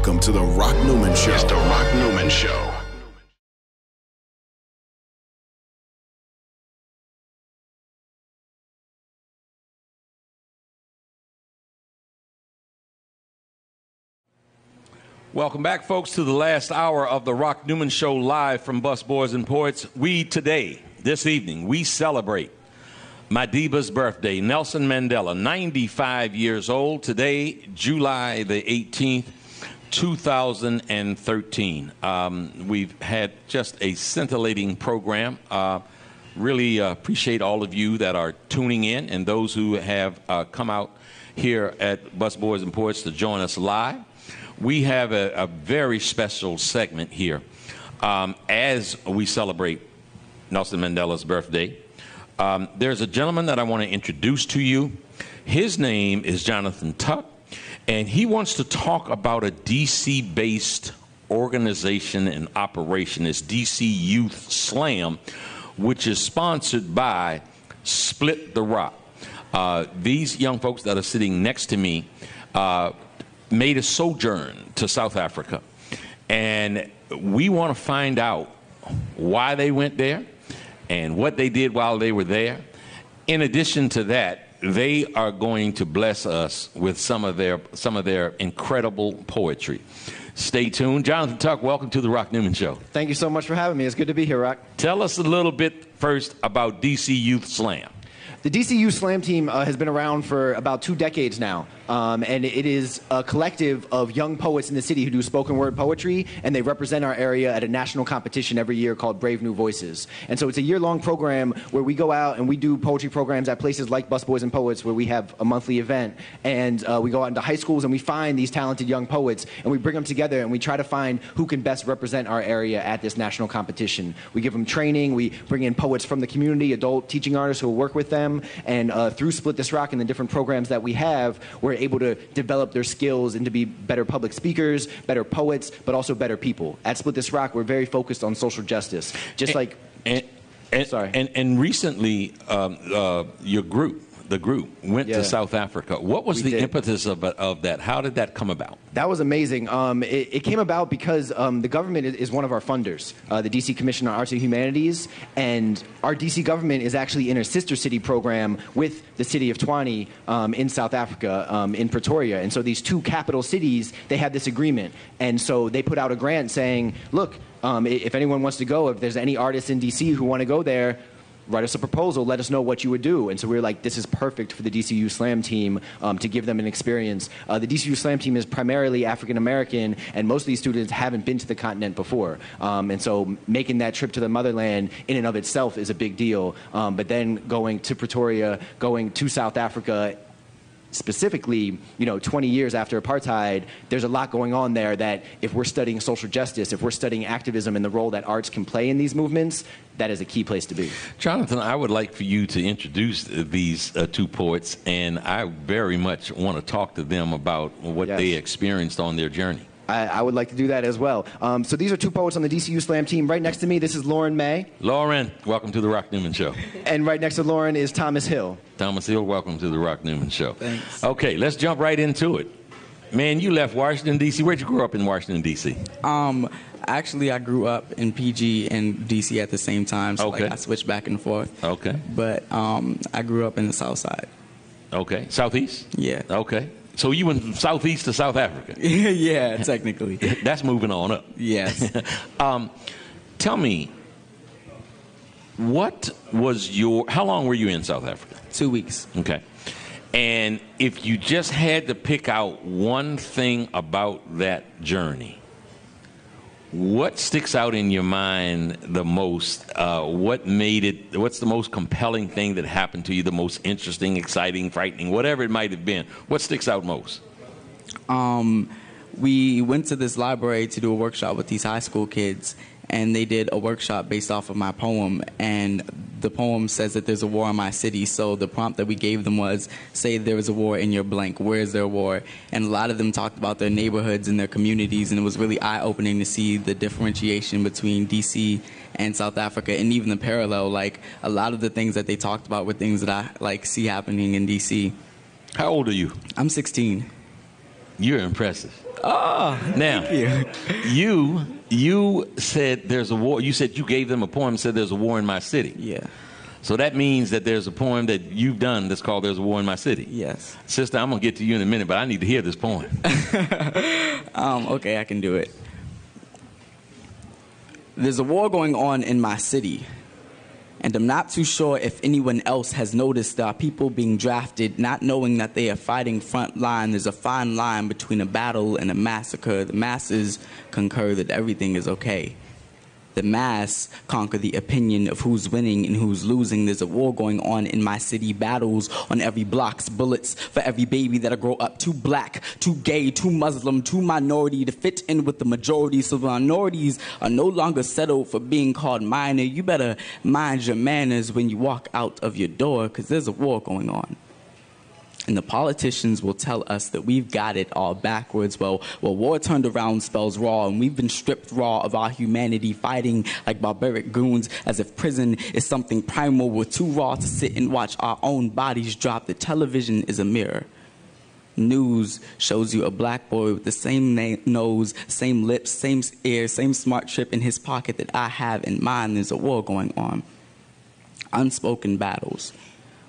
Welcome to the Rock Newman Show. It's the Rock Newman Show. Welcome back, folks, to the last hour of the Rock Newman Show live from Busboys and Poets. This evening, we celebrate my diva's birthday, Nelson Mandela, 95 years old. Today, July the 18th, 2013. We've had just a scintillating program. Really appreciate all of you that are tuning in and those who have come out here at Busboys and Poets to join us live. We have a very special segment here as we celebrate Nelson Mandela's birthday. There's a gentleman that I want to introduce to you. His name is Jonathan Tuck, and he wants to talk about a D.C.-based organization and operation. It's D.C. Youth Slam, which is sponsored by Split the Rock. These young folks that are sitting next to me made a sojourn to South Africa, and we want to find out why they went there and what they did while they were there. In addition to that, they are going to bless us with some of their incredible poetry. Stay tuned. Jonathan Tuck, welcome to the Rock Newman Show. Thank you so much for having me. It's good to be here, Rock. Tell us a little bit first about DC Youth Slam. The DC Youth Slam team has been around for about 2 decades now, and it is a collective of young poets in the city who do spoken word poetry, and they represent our area at a national competition every year called Brave New Voices. And so it's a year-long program where we go out and we do poetry programs at places like Busboys and Poets, where we have a monthly event, and we go out into high schools and we find these talented young poets, and we bring them together and we try to find who can best represent our area at this national competition. We give them training, we bring in poets from the community, adult teaching artists who will work with them, and through Split This Rock and the different programs that we have, we're able to develop their skills and to be better public speakers, better poets, but also better people. At Split This Rock, we're very focused on social justice. And recently, your group, the group, went to South Africa. What was the impetus of that? How did that come about? That was amazing. It came about because the government is one of our funders, the D.C. Commission on Arts and Humanities, and our D.C. government is actually in a sister city program with the city of Tshwane in South Africa, in Pretoria. And so these two capital cities, they had this agreement. And so they put out a grant saying, look, if anyone wants to go, if there's any artists in D.C. who want to go there, write us a proposal, let us know what you would do. And so we were like, this is perfect for the DCU Slam team to give them an experience. The DCU Slam team is primarily African-American, and most of these students haven't been to the continent before. And so making that trip to the motherland in and of itself is a big deal. But then going to Pretoria, going to South Africa, specifically, 20 years after apartheid, there's a lot going on there that if we're studying social justice, if we're studying activism and the role that arts can play in these movements, that is a key place to be. Jonathan, I would like for you to introduce these two poets, and I very much want to talk to them about what they experienced on their journey. I would like to do that as well. So these are two poets on the DCU Slam team. Right next to me, this is Lauren May. Lauren, welcome to the Rock Newman Show. And right next to Lauren is Thomas Hill. Thomas Hill, welcome to the Rock Newman Show. Thanks. Okay, let's jump right into it. Man, you left Washington, D.C. Where'd you grow up in Washington, D.C.? Actually, I grew up in PG and D.C. at the same time, so I switched back and forth. Okay. But I grew up in the South Side. Okay. Southeast? Yeah. Okay. So you went from Southeast to South Africa? Yeah, technically. That's moving on up. Yes. Tell me, how long were you in South Africa? 2 weeks. Okay. And if you just had to pick out one thing about that journey, what sticks out in your mind the most? What's the most compelling thing that happened to you, the most interesting, exciting, frightening, whatever it might have been? What sticks out most? We went to this library to do a workshop with these high school kids, and they did a workshop based off of my poem, and the poem says that there's a war in my city. So the prompt that we gave them was, say there was a war in your blank, where is there a war? And a lot of them talked about their neighborhoods and their communities, and it was really eye-opening to see the differentiation between DC and South Africa, and even the parallel. Like, a lot of the things that they talked about were things that I see happening in DC. How old are you? I'm 16. You're impressive. Oh, now, thank you. you said there's a war. You said you gave them a poem and said there's a war in my city. Yeah. So that means that there's a poem that you've done that's called There's a War in My City. Yes. Sister, I'm going to get to you in a minute, but I need to hear this poem. Okay, I can do it. There's a war going on in my city, and I'm not too sure if anyone else has noticed there are people being drafted not knowing that they are fighting front line. There's a fine line between a battle and a massacre. The masses concur that everything is okay. The mass conquer the opinion of who's winning and who's losing. There's a war going on in my city. Battles on every block's bullets for every baby that'll grow up too black, too gay, too Muslim, too minority to fit in with the majority. So the minorities are no longer settled for being called minor. You better mind your manners when you walk out of your door, because there's a war going on. And the politicians will tell us that we've got it all backwards. Well, war turned around spells raw, and we've been stripped raw of our humanity, fighting like barbaric goons as if prison is something primal. We're too raw to sit and watch our own bodies drop. The television is a mirror. News shows you a black boy with the same nose, same lips, same ears, same smart chip in his pocket that I have in mine. There's a war going on. Unspoken battles.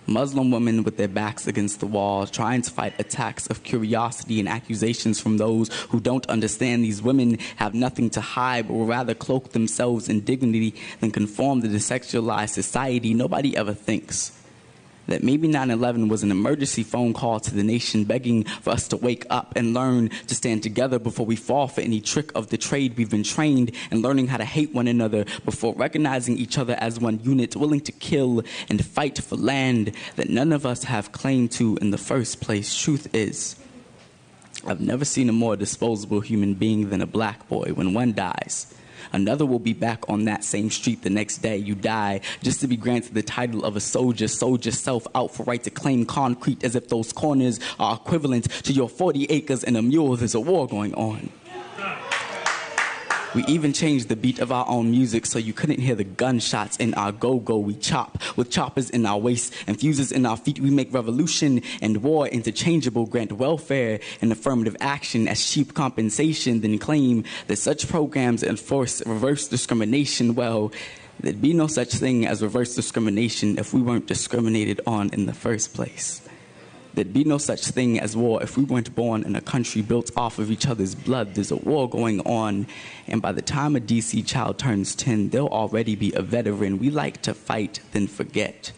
Muslim women with their backs against the wall, trying to fight attacks of curiosity and accusations from those who don't understand these women have nothing to hide, but will rather cloak themselves in dignity than conform to the sexualized society. Nobody ever thinks that maybe 9/11 was an emergency phone call to the nation begging for us to wake up and learn to stand together before we fall for any trick of the trade. We've been trained in learning how to hate one another before recognizing each other as one unit, willing to kill and fight for land that none of us have claim to in the first place. Truth is, I've never seen a more disposable human being than a black boy. When one dies, another will be back on that same street the next day. You die just to be granted the title of a soldier. Sold yourself out for right to claim concrete as if those corners are equivalent to your 40 acres and a mule. There's a war going on. We even changed the beat of our own music so you couldn't hear the gunshots in our go-go. We chop with choppers in our waist and fuses in our feet. We make revolution and war interchangeable, grant welfare and affirmative action as cheap compensation, then claim that such programs enforce reverse discrimination. Well, there'd be no such thing as reverse discrimination if we weren't discriminated on in the first place. There'd be no such thing as war if we weren't born in a country built off of each other's blood. There's a war going on, and by the time a DC child turns 10, they'll already be a veteran. We like to fight, then forget.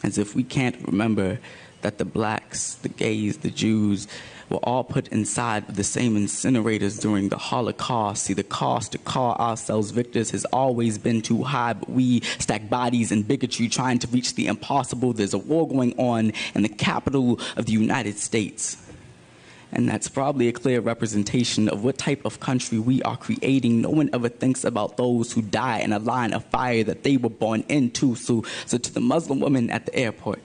As if we can't remember that the blacks, the gays, the Jews were all put inside of the same incinerators during the Holocaust. See, the cost to call ourselves victors has always been too high, but we stack bodies and bigotry trying to reach the impossible. There's a war going on in the capital of the United States. And that's probably a clear representation of what type of country we are creating. No one ever thinks about those who die in a line of fire that they were born into. So to the Muslim woman at the airport,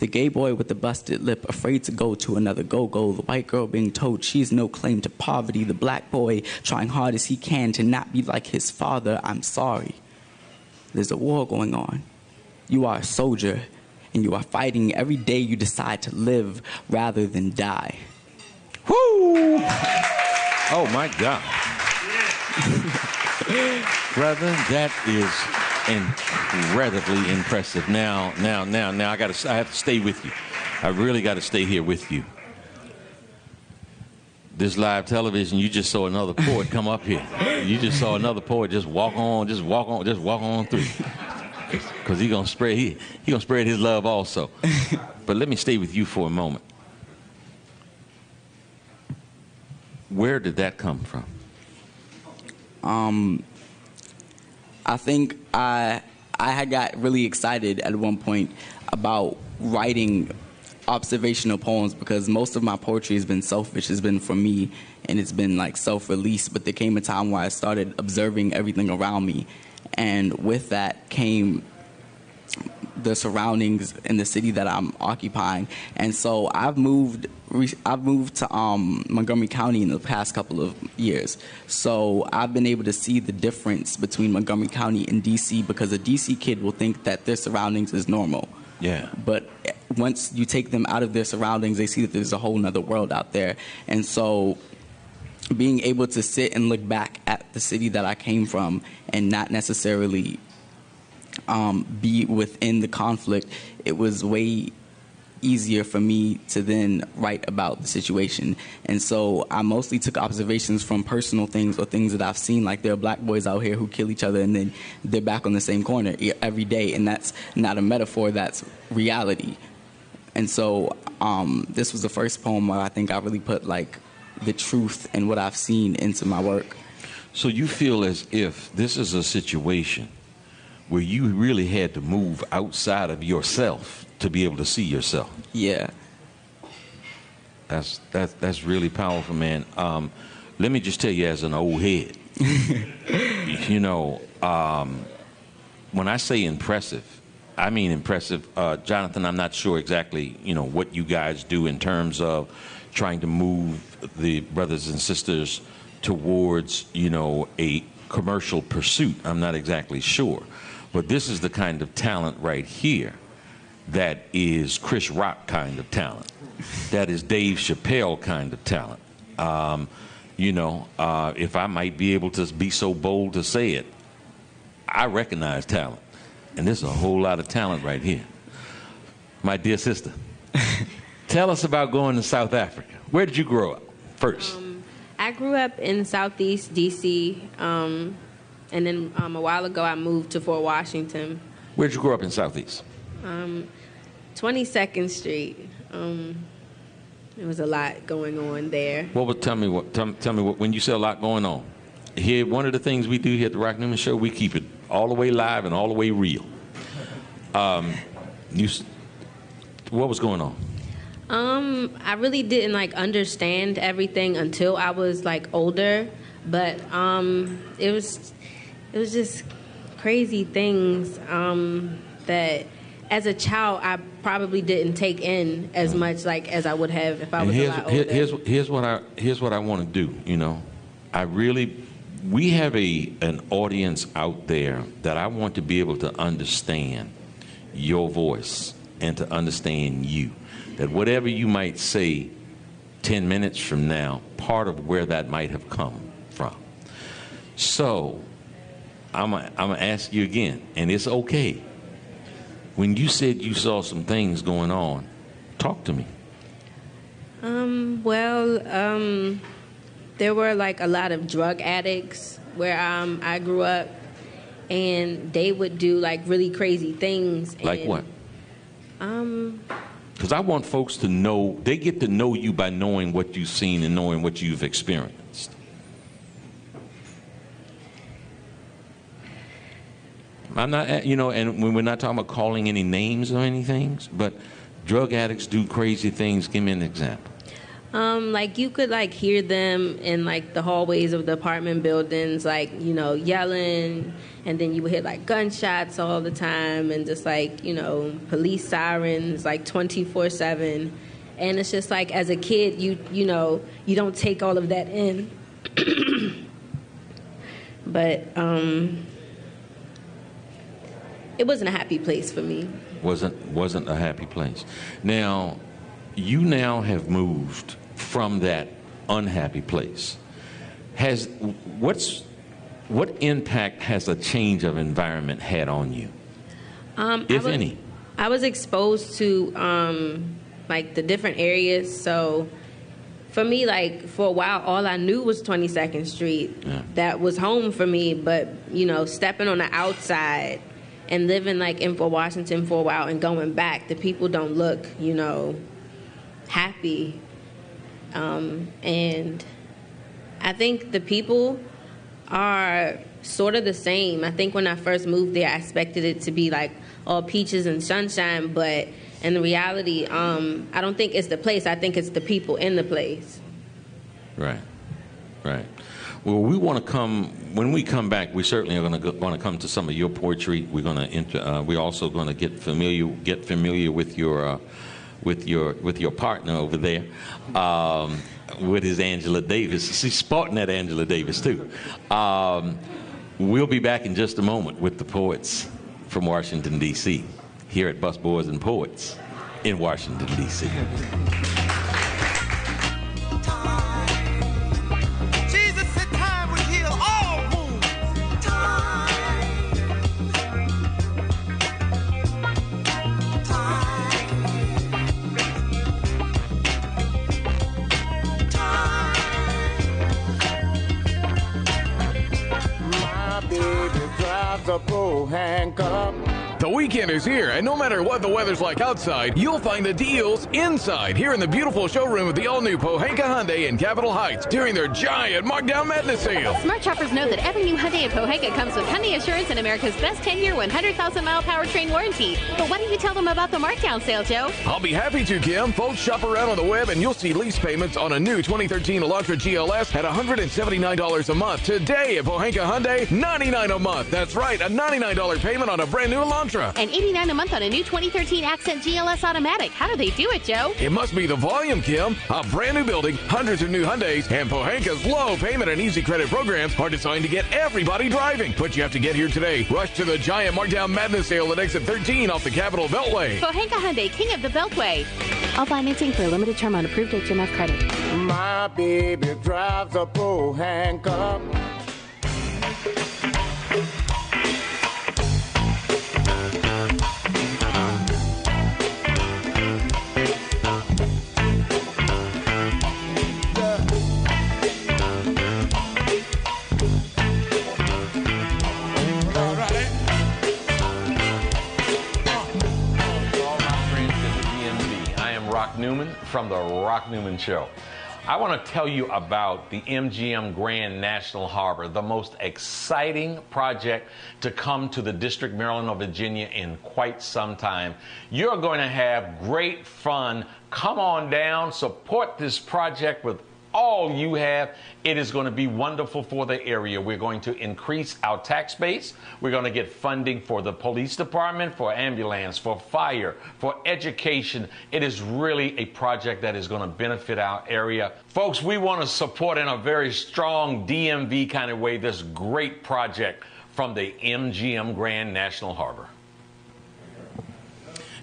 the gay boy with the busted lip, afraid to go to another go-go. The white girl being told she has no claim to poverty. The black boy trying hard as he can to not be like his father. I'm sorry. There's a war going on. You are a soldier, and you are fighting every day you decide to live rather than die. Woo! Oh, my God. Brother, that is incredibly impressive. Now, I have to stay with you. I really got to stay here with you. This live television, you just saw another poet come up here. You just saw another poet just walk on through. Because he gonna spread his love also. But let me stay with you for a moment. Where did that come from? I think I had got really excited at one point about writing observational poems because most of my poetry has been selfish. It's been for me, and it's been like self-release. But there came a time where I started observing everything around me, and with that came the surroundings in the city that I'm occupying. And so I've moved to Montgomery County in the past couple of years. So I've been able to see the difference between Montgomery County and D.C. because a D.C. kid will think that their surroundings is normal. Yeah. But once you take them out of their surroundings, they see that there's a whole nother world out there. And so being able to sit and look back at the city that I came from and not necessarily be within the conflict, it was way easier for me to then write about the situation. And so I mostly took observations from personal things or things that I've seen, like there are black boys out here who kill each other and then they're back on the same corner every day, and that's not a metaphor, that's reality. And so this was the first poem where I think I really put like the truth and what I've seen into my work. So you feel as if this is a situation where you really had to move outside of yourself to be able to see yourself. Yeah. That's really powerful, man. Let me just tell you, as an old head, you know, when I say impressive, I mean impressive. Jonathan, I'm not sure exactly, you know, what you guys do in terms of trying to move the brothers and sisters towards, you know, a commercial pursuit. I'm not exactly sure. But this is the kind of talent right here that is Chris Rock kind of talent. That is Dave Chappelle kind of talent. You know, if I might be able to be so bold to say it, I recognize talent. And there's a whole lot of talent right here. My dear sister, tell us about going to South Africa. Where did you grow up first? I grew up in Southeast D.C., and then a while ago I moved to Fort Washington. Where did you grow up in Southeast? 22nd Street. There was a lot going on there. Tell me what, when you say a lot going on, here, one of the things we do here at the Rock Newman Show, we keep it all the way live and all the way real. What was going on? I really didn't like understand everything until I was like older, but it was just crazy things that as a child I probably didn't take in as much like as I would have if I was a lot older. Here's what I want to do. You know, we have an audience out there that I want to be able to understand your voice and to understand you. That whatever you might say 10 minutes from now, part of where that might have come from. So I'm gonna ask you again, and it's okay. When you said you saw some things going on, talk to me. There were like a lot of drug addicts where I grew up, and they would do like really crazy things. Like what? Because I want folks to know, they get to know you by knowing what you've seen and knowing what you've experienced. I'm not, you know, and when we're not talking about calling any names or anything, but drug addicts do crazy things. Give me an example. Like you could like hear them in like the hallways of the apartment buildings, like, you know, yelling, and then you would hear like gunshots all the time and just like, you know, police sirens like 24/7. And it's just like as a kid, you know, you don't take all of that in. But it wasn't a happy place for me. Wasn't a happy place. Now, you now have moved from that unhappy place. What impact has a change of environment had on you, if any? I was exposed to like the different areas. So for me, like for a while, all I knew was 22nd Street. Yeah. That was home for me. But you know, stepping on the outside and living like in Fort Washington for a while and going back, the people don't look, you know, happy. And I think the people are sort of the same. I think when I first moved there, I expected it to be like all peaches and sunshine, but in reality, I don't think it's the place. I think it's the people in the place. Right. Well, we want to come, when we come back, we certainly are going to come to some of your poetry. We're also going to get familiar with your partner over there, with his Angela Davis. She's sporting that Angela Davis too. We'll be back in just a moment with the poets from Washington D.C. here at Busboys and Poets in Washington, D.C. Jesus said time would heal all wounds. My baby drives a bull handcuff. The weekend is here, and no matter what the weather's like outside, you'll find the deals inside here in the beautiful showroom of the all-new Pohanka Hyundai in Capitol Heights during their giant Markdown Madness sale. Smart shoppers know that every new Hyundai in Pohanka comes with Hyundai Assurance and America's best 10-year, 100,000-mile powertrain warranty. But why don't you tell them about the Markdown sale, Joe? I'll be happy to, Kim. Folks, shop around on the web, and you'll see lease payments on a new 2013 Elantra GLS at $179 a month. Today at Pohanka Hyundai, $99 a month. That's right, a $99 payment on a brand new Elantra. And $89 a month on a new 2013 Accent GLS Automatic. How do they do it, Joe? It must be the volume, Kim. A brand new building, hundreds of new Hyundais, and Pohanka's low payment and easy credit programs are designed to get everybody driving. But you have to get here today. Rush to the giant Markdown Madness sale at exit 13 off the Capitol Beltway. Pohanka Hyundai, king of the Beltway. All financing for a limited term on approved HMF credit. My baby drives a bull handcuff. Rock Newman from the Rock Newman Show. I want to tell you about the MGM Grand National Harbor, the most exciting project to come to the District, Maryland, or Virginia in quite some time. You're going to have great fun. Come on down, support this project with all you have. It is going to be wonderful for the area. We're going to increase our tax base. We're going to get funding for the police department, for ambulance, for fire, for education. It is really a project that is going to benefit our area. Folks, we want to support in a very strong DMV kind of way this great project from the MGM Grand National Harbor.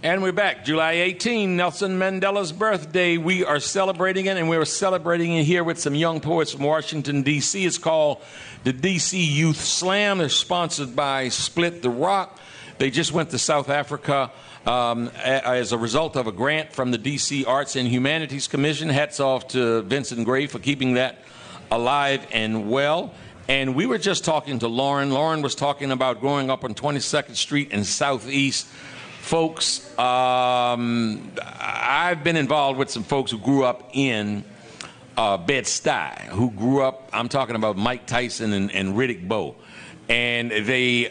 And we're back. July 18, Nelson Mandela's birthday. We are celebrating it, and we're celebrating it here with some young poets from Washington, D.C. It's called the D.C. Youth Slam. They're sponsored by Split the Rock. They just went to South Africa as a result of a grant from the D.C. Arts and Humanities Commission. Hats off to Vincent Gray for keeping that alive and well. And we were just talking to Lauren. Lauren was talking about growing up on 22nd Street in Southeast. Folks, I've been involved with some folks who grew up in Bed-Stuy, who grew up, I'm talking about Mike Tyson and Riddick Bowe. And they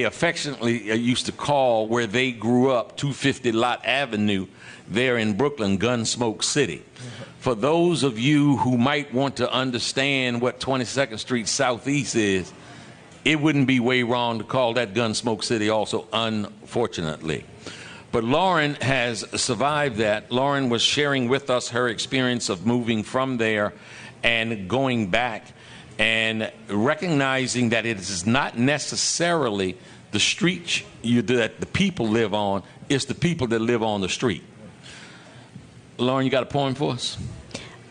affectionately used to call where they grew up 250 Lot Avenue there in Brooklyn, Gunsmoke City. For those of you who might want to understand what 22nd Street Southeast is, it wouldn't be way wrong to call that Gunsmoke City also, unfortunately. But Lauren has survived that. Lauren was sharing with us her experience of moving from there and going back and recognizing that it is not necessarily the street that the people live on, it's the people that live on the street. Lauren, you got a poem for us?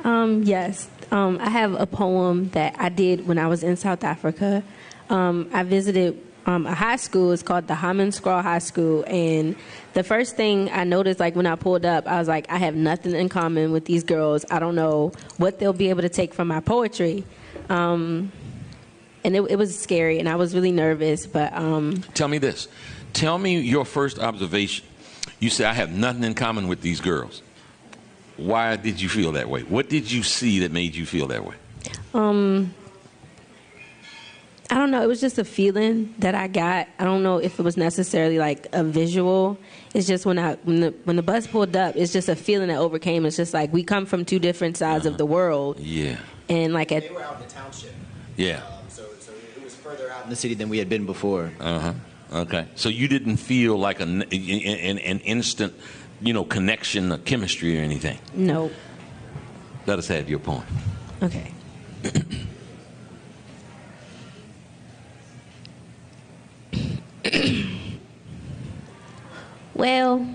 Yes. I have a poem that I did when I was in South Africa. I visited a high school. It's called the Hammanskraal High School. And the first thing I noticed, like when I pulled up, I was like, I have nothing in common with these girls. I don't know what they'll be able to take from my poetry. And it was scary, and I was really nervous. But tell me this. Tell me your first observation. You say, I have nothing in common with these girls. Why did you feel that way? What did you see that made you feel that way? I don't know. It was just a feeling that I got. I don't know if it was necessarily like a visual. It's just when the bus pulled up, it's just a feeling that overcame. It's just like we come from two different sides of the world. Yeah. And like they were out in the township. Yeah. So it was further out in the city than we had been before. Okay. So you didn't feel like an instant, connection or chemistry or anything? No. Let us have your poem. Okay. Well,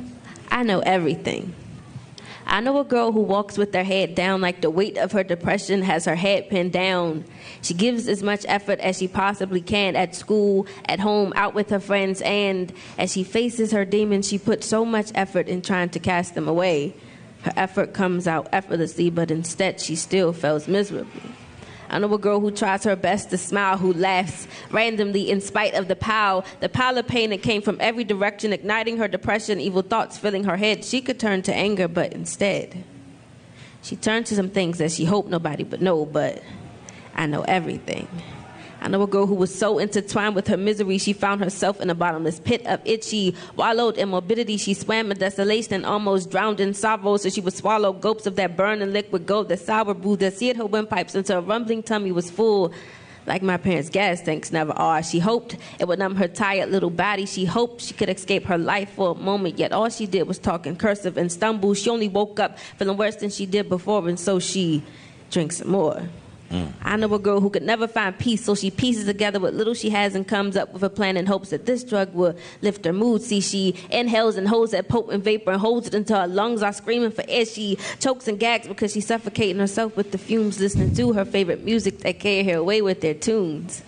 I know everything. I know a girl who walks with her head down like the weight of her depression has her head pinned down. She gives as much effort as she possibly can at school, at home, out with her friends, and as she faces her demons, she puts so much effort in trying to cast them away. Her effort comes out effortlessly, but instead she still fails miserably. I know a girl who tries her best to smile, who laughs randomly in spite of the pile of pain that came from every direction, igniting her depression, evil thoughts filling her head. She could turn to anger, but instead, she turned to some things that she hoped nobody would know, but I know everything. I know a girl who was so intertwined with her misery, she found herself in a bottomless pit of it. She wallowed in morbidity. She swam in desolation and almost drowned in sorrow, so she would swallow gulps of that burning liquid gold, that sour brew that seared her windpipes until her rumbling tummy was full, like my parents' gas tanks never are. She hoped it would numb her tired little body. She hoped she could escape her life for a moment, yet all she did was talk in cursive and stumble. She only woke up feeling worse than she did before, and so she drinks some more. I know a girl who could never find peace, so she pieces together what little she has and comes up with a plan in hopes that this drug will lift her mood. See, she inhales and holds that potent vapor and holds it until her lungs are screaming for air. She chokes and gags because she's suffocating herself with the fumes, listening to her favorite music that carry her away with their tunes.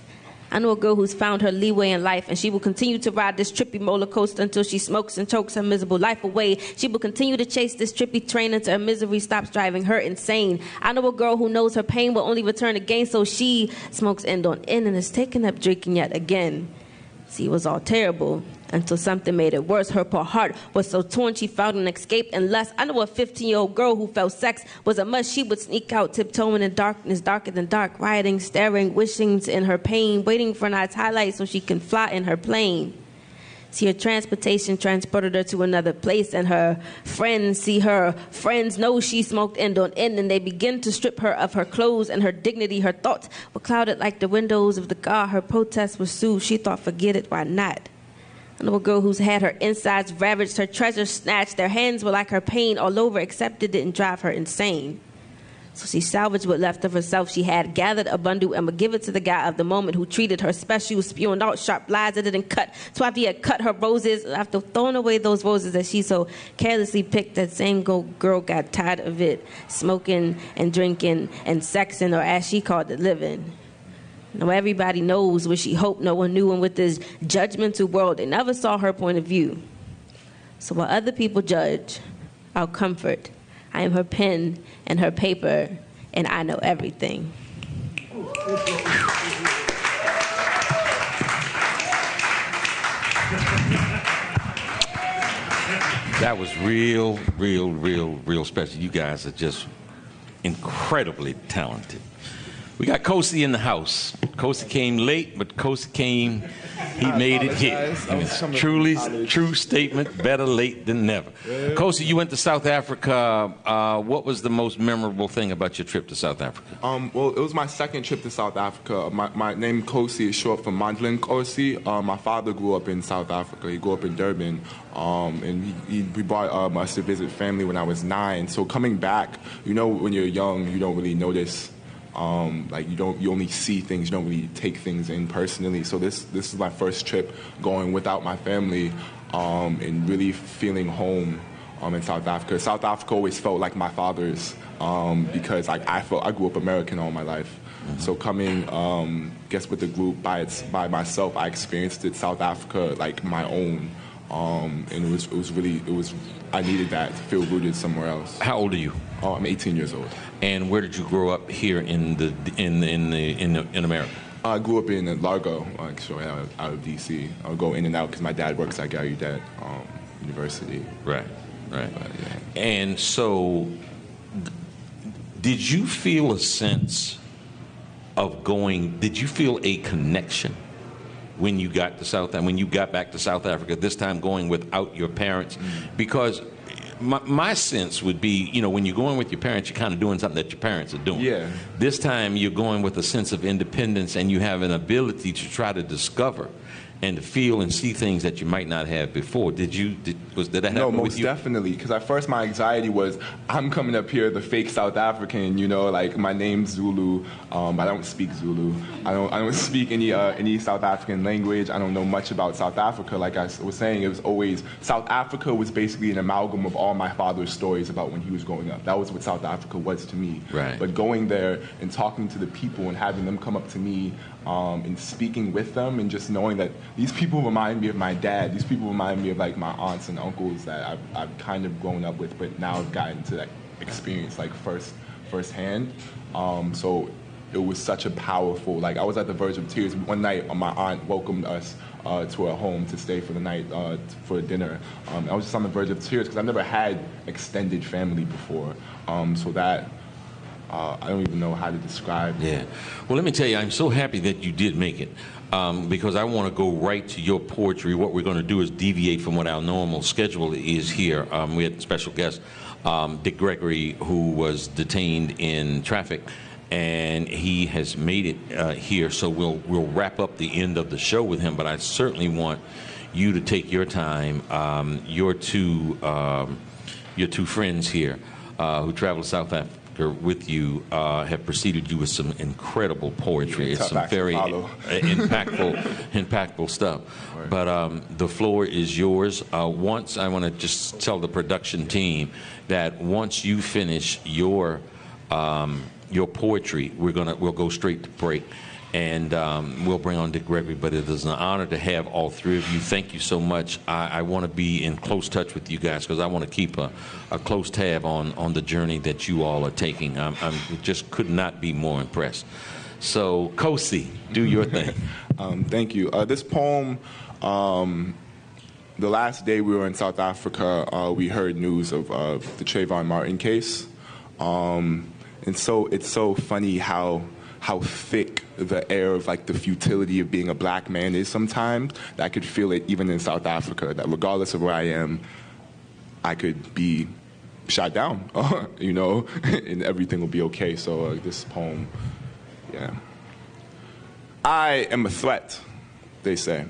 I know a girl who's found her leeway in life, and she will continue to ride this trippy roller coaster until she smokes and chokes her miserable life away. She will continue to chase this trippy train until her misery stops driving her insane. I know a girl who knows her pain will only return again, so she smokes end on end and is taking up drinking yet again. See, it was all terrible until something made it worse. Her poor heart was so torn she found an escape in lust. I know a 15-year-old girl who felt sex was a must. She would sneak out, tiptoeing in darkness, darker than dark, rioting, staring, wishing in her pain, waiting for a night's highlight so she can fly in her plane. See, her transportation transported her to another place, and her friends know she smoked end on end, and they begin to strip her of her clothes and her dignity. Her thoughts were clouded like the windows of the car. Her protest was soothed. She thought, forget it, why not? I know a girl who's had her insides ravaged, her treasures snatched. Their hands were like her pain all over, except it didn't drive her insane. So she salvaged what left of herself she had, gathered a bundle, and would give it to the guy of the moment who treated her special, spewing out sharp lies that didn't cut. So after he had cut her roses, after throwing away those roses that she so carelessly picked, that same girl got tired of it, smoking and drinking and sexing, or as she called it, living. Now everybody knows what she hoped no one knew, and with this judgmental world, they never saw her point of view. So while other people judge, I'll comfort. I am her pen and her paper, and I know everything. That was real special. You guys are just incredibly talented. We got Kosi in the house. Kosi came late, but Kosi came, he made it here. And it's truly true statement, better late than never. Kosi, you went to South Africa. What was the most memorable thing about your trip to South Africa? Well, it was my second trip to South Africa. My name Kosi is short for Mandlin Kosi. My father grew up in South Africa. He grew up in Durban. And we brought us to visit family when I was 9. So coming back, you know, when you're young, you don't really notice. Like you only see things, you don't really take things in personally. So this is my first trip going without my family, and really feeling home in South Africa. South Africa always felt like my father's, because I grew up American all my life. So coming, guess with the group by myself, I experienced it South Africa like my own, and it was I needed that to feel rooted somewhere else. How old are you? Oh, I'm 18 years old. And where did you grow up here in America? I grew up in Largo, actually, out of D.C. I'll go in and out because my dad works at Gallaudet University. Right. But, yeah. And so, did you feel a sense of going? Did you feel a connection when you got to when you got back to South Africa? This time going without your parents, because my sense would be, you know, when you're going with your parents, you're kind of doing something that your parents are doing. Yeah. This time you're going with a sense of independence, and you have an ability to try to discover and to feel and see things that you might not have before. Did that happen with you? No, most definitely. Because at first my anxiety was, I'm coming up here, the fake South African, you know, like my name's Zulu. I don't speak Zulu. I don't speak any South African language. I don't know much about South Africa. Like I was saying, it was always, South Africa was basically an amalgam of all my father's stories about when he was growing up. That was what South Africa was to me. Right. But going there and talking to the people and having them come up to me and speaking with them and just knowing that these people remind me of my dad. These people remind me of like my aunts and uncles that I've kind of grown up with, but now I've gotten to that experience like firsthand. So it was such a powerful, like I was at the verge of tears. One night my aunt welcomed us to her home to stay for the night for dinner. I was just on the verge of tears because I've never had extended family before. So that, I don't even know how to describe. Yeah. Well, let me tell you, I'm so happy that you did make it because I want to go right to your poetry. What we're going to do is deviate from what our normal schedule is here. We had a special guest, Dick Gregory, who was detained in traffic, and he has made it here. So we'll wrap up the end of the show with him. But I certainly want you to take your time. Your two friends here who travel to South Africa with you have preceded you with some incredible poetry. It's some very impactful stuff. Right. But the floor is yours. Once I want to just tell the production team that once you finish your poetry, we'll go straight to break. And we'll bring on Dick Gregory, but it is an honor to have all three of you. Thank you so much. I want to be in close touch with you guys because I want to keep a close tab on the journey that you all are taking. I just could not be more impressed. So, Kosi, do your thing. Thank you. This poem, the last day we were in South Africa, we heard news of the Trayvon Martin case. And so it's so funny how thick the air of like the futility of being a black man is sometimes. I could feel it even in South Africa, that regardless of where I am, I could be shot down, you know, and everything will be okay. So this poem, yeah. I am a threat, they say.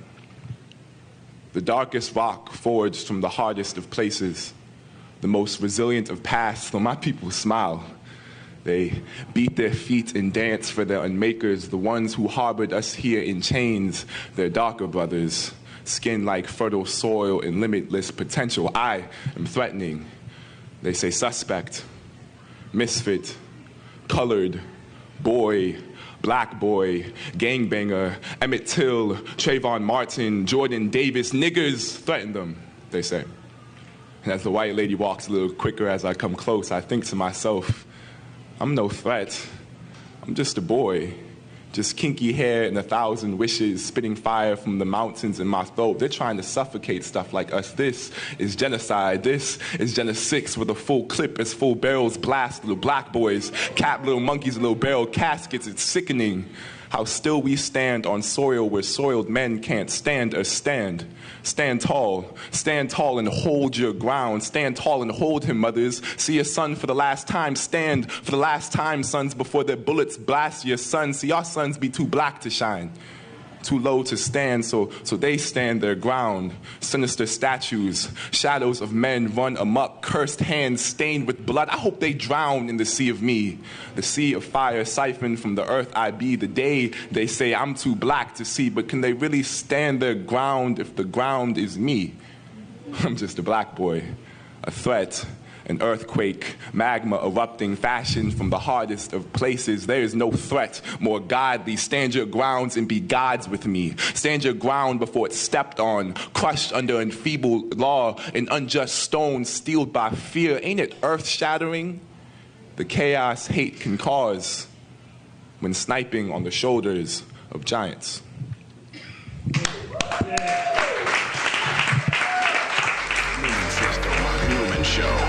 The darkest rock forged from the hardest of places, the most resilient of paths, though my people smile. They beat their feet and dance for their unmakers, the ones who harbored us here in chains, their darker brothers, skin like fertile soil and limitless potential. I am threatening. They say suspect, misfit, colored, boy, black boy, gangbanger, Emmett Till, Trayvon Martin, Jordan Davis, niggers threaten them, they say. And as the white lady walks a little quicker as I come close, I think to myself, I'm no threat. I'm just a boy. Just kinky hair and 1,000 wishes, spitting fire from the mountains in my throat. They're trying to suffocate stuff like us. This is genocide. This is Gen 6 with a full clip as full barrels blast little black boys, cap little monkeys in little barrel caskets. It's sickening how still we stand on soil where soiled men can't stand or stand. Stand tall and hold your ground. Stand tall and hold him, mothers. See your son for the last time. Stand for the last time, sons, before their bullets blast your sons. See, our sons be too black to shine, too low to stand, so they stand their ground. Sinister statues, shadows of men run amok, cursed hands stained with blood. I hope they drown in the sea of me, the sea of fire siphoned from the earth I be. The day they say I'm too black to see, but can they really stand their ground if the ground is me? I'm just a black boy, a threat. An earthquake, magma erupting, fashioned from the hardest of places. There is no threat more godly. Stand your grounds and be gods with me. Stand your ground before it's stepped on, crushed under enfeebled law, an unjust stone steeled by fear. Ain't it earth-shattering? The chaos hate can cause when sniping on the shoulders of giants. This is the Rock Newman Show.